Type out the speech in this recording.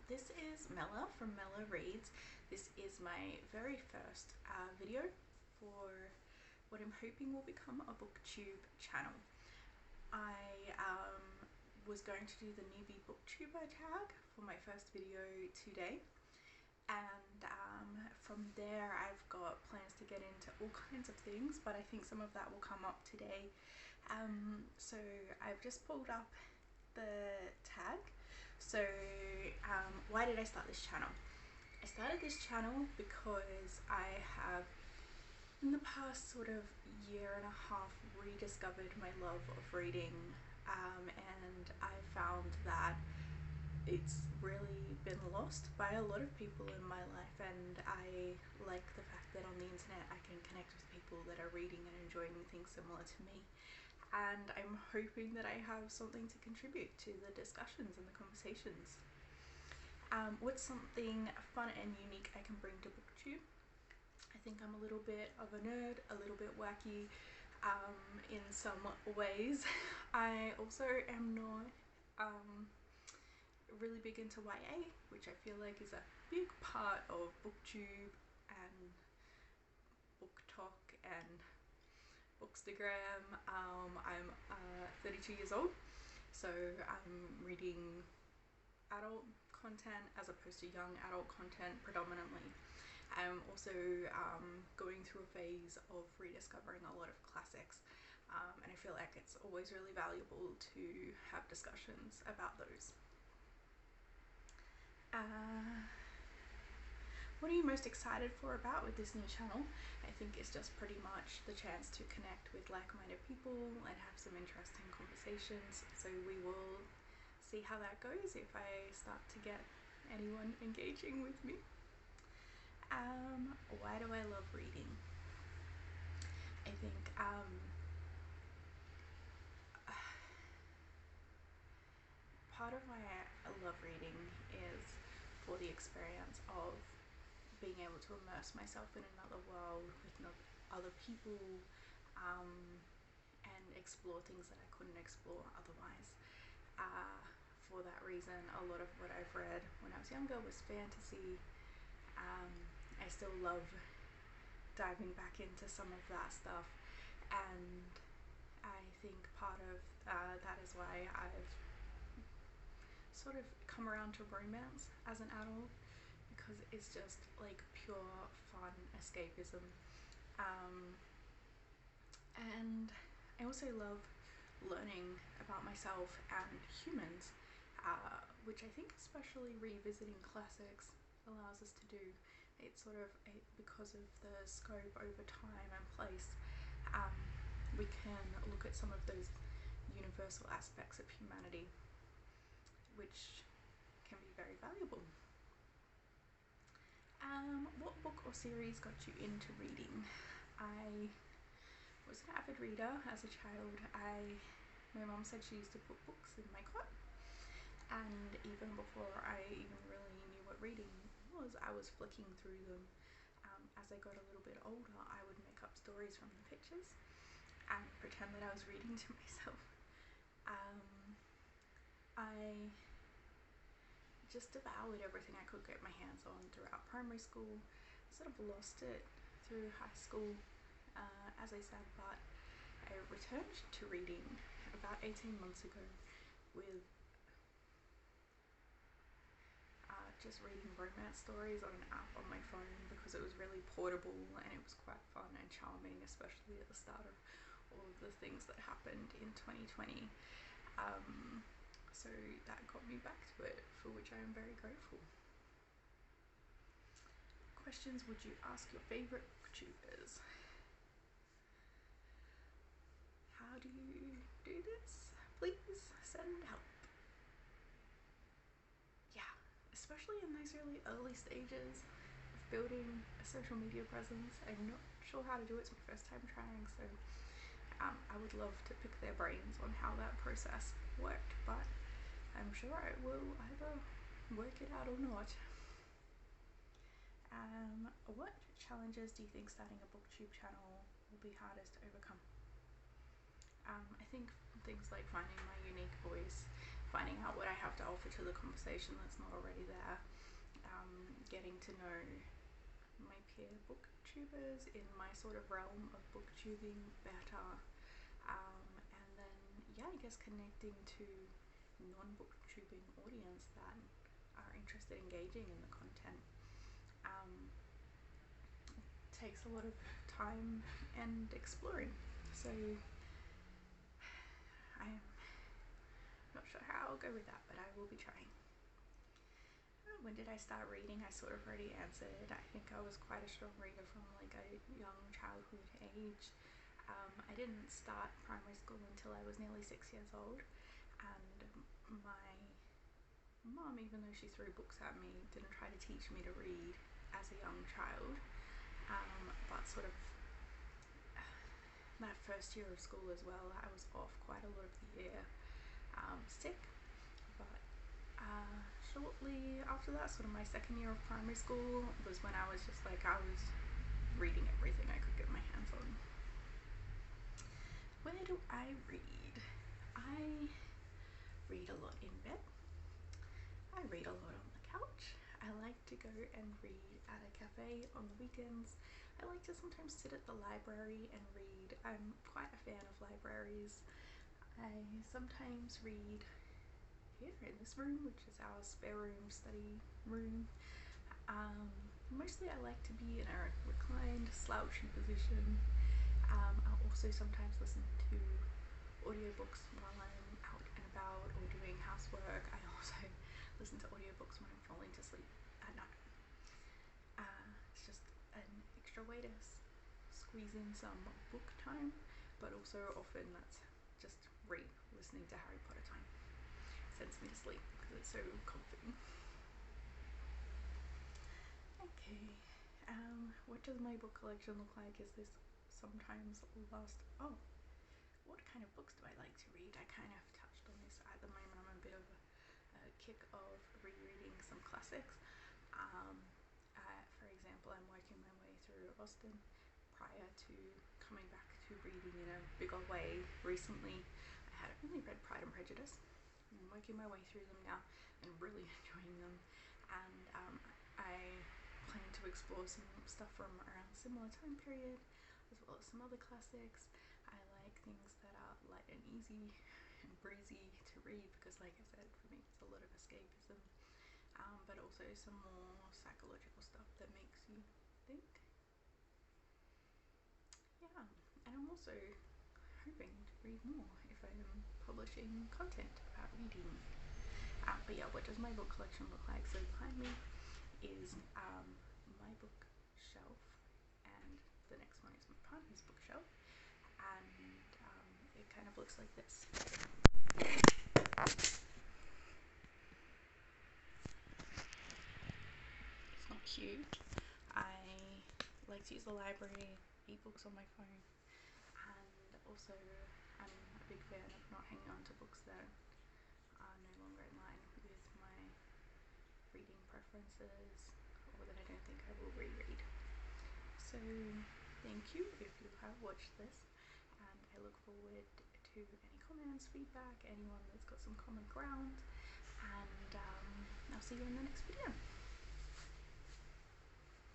This is Mella from Mella Reads. This is my very first video for what I'm hoping will become a booktube channel. I was going to do the newbie booktuber tag for my first video today, and from there I've got plans to get into all kinds of things, but I think some of that will come up today. So I've just pulled up the tag. So why did I start this channel? I started this channel because I have in the past sort of year and a half rediscovered my love of reading, and I found that it's really been lost by a lot of people in my life, and I like the fact that on the internet I can connect with people that are reading and enjoying things similar to me, and I'm hoping that I have something to contribute to the discussions and the conversations. What's something fun and unique I can bring to booktube? I think I'm a little bit of a nerd, a little bit wacky in some ways. I also am not really big into YA, which I feel like is a big part of booktube and BookTok and Bookstagram. I'm 32 years old, so I'm reading adult content as opposed to young adult content predominantly. I'm also going through a phase of rediscovering a lot of classics, and I feel like it's always really valuable to have discussions about those. What are you most excited for about with this new channel? I think it's just pretty much the chance to connect with like-minded people and have some interesting conversations, so we will see how that goes if I start to get anyone engaging with me. Why do I love reading? I think part of why I love reading is for the experience of being able to immerse myself in another world with other people, and explore things that I couldn't explore otherwise. For that reason, a lot of what I've read when I was younger was fantasy. I still love diving back into some of that stuff, and I think part of that is why I've sort of come around to romance as an adult, because it's just like pure fun escapism. And I also love learning about myself and humans, which I think especially revisiting classics allows us to do. It's sort of because of the scope over time and place, we can look at some of those universal aspects of humanity, which can be very valuable. What book or series got you into reading? I was an avid reader as a child. My mum said she used to put books in my cot, and even before I even really knew what reading was, I was flicking through them. As I got a little bit older, I would make up stories from the pictures and pretend that I was reading to myself. I just devoured everything I could get my hands on throughout primary school. I sort of lost it through high school, as I said, but I returned to reading about 18 months ago with just reading romance stories on an app on my phone, because it was really portable and it was quite fun and charming, especially at the start of all of the things that happened in 2020. So that got me back to it, for which I am very grateful. Questions would you ask your favorite booktubers? How do you do this? Please send help. Yeah, especially in those really early stages of building a social media presence. I'm not sure how to do it. It's my first time trying, so I would love to pick their brains on how that process worked, but I'm sure I will either work it out or not. What challenges do you think starting a booktube channel will be hardest to overcome? I think things like finding my unique voice, finding out what I have to offer to the conversation that's not already there, getting to know my peer booktubers in my sort of realm of booktubing better, and then yeah, I guess connecting to non-booktubing audience that are interested in engaging in the content. Takes a lot of time and exploring, so I'm not sure how I'll go with that, but I will be trying. When did I start reading? I sort of already answered. I think I was quite a strong reader from like a young childhood age. I didn't start primary school until I was nearly 6 years old, and my mum, even though she threw books at me, didn't try to teach me to read as a young child, but sort of that first year of school as well, I was off quite a lot of the year, sick, but shortly after that, sort of my second year of primary school, was when I was just like, I was reading everything I could get my hands on. Where do I read? I read a lot in bed. I read a lot on the couch. I like to go and read at a cafe on the weekends. I like to sometimes sit at the library and read. I'm quite a fan of libraries. I sometimes read here in this room, which is our spare room study room. Mostly I like to be in a reclined, slouchy position. I'll also sometimes listen to audiobooks while I'm out and about or doing housework. I also listen to audiobooks when I'm falling to sleep at night. It's just an extra way to squeeze in some book time, but also often that's just listening to Harry Potter time. Sends me to sleep because it's so comforting. Okay, what does my book collection look like? Is this sometimes lost? Oh, what kind of books do I like to read? I kind of touched on this. At the moment I'm a bit of a kick of rereading some classics. For example, I'm working my way through Austen prior to coming back to reading in a bigger way recently. I hadn't really read Pride and Prejudice. I'm working my way through them now and really enjoying them, and I plan to explore some stuff from around a similar time period as well as some other classics. I like things that are light and easy and breezy to read because, like I said, for me it's a lot of escapism, but also some more psychological stuff that makes you think. Yeah, and I'm also hoping to read more if I'm publishing content about reading. But yeah, what does my book collection look like? So behind me is my bookshelf, and the next one is my partner's bookshelf, and it kind of looks like this. It's not huge. I like to use the library, ebooks on my phone, and also I'm a big fan of not hanging on to books that are no longer in line with my reading preferences or that I don't think I will reread. So thank you if you have watched this, and I look forward to any comments, feedback, anyone that's got some common ground, and I'll see you in the next video.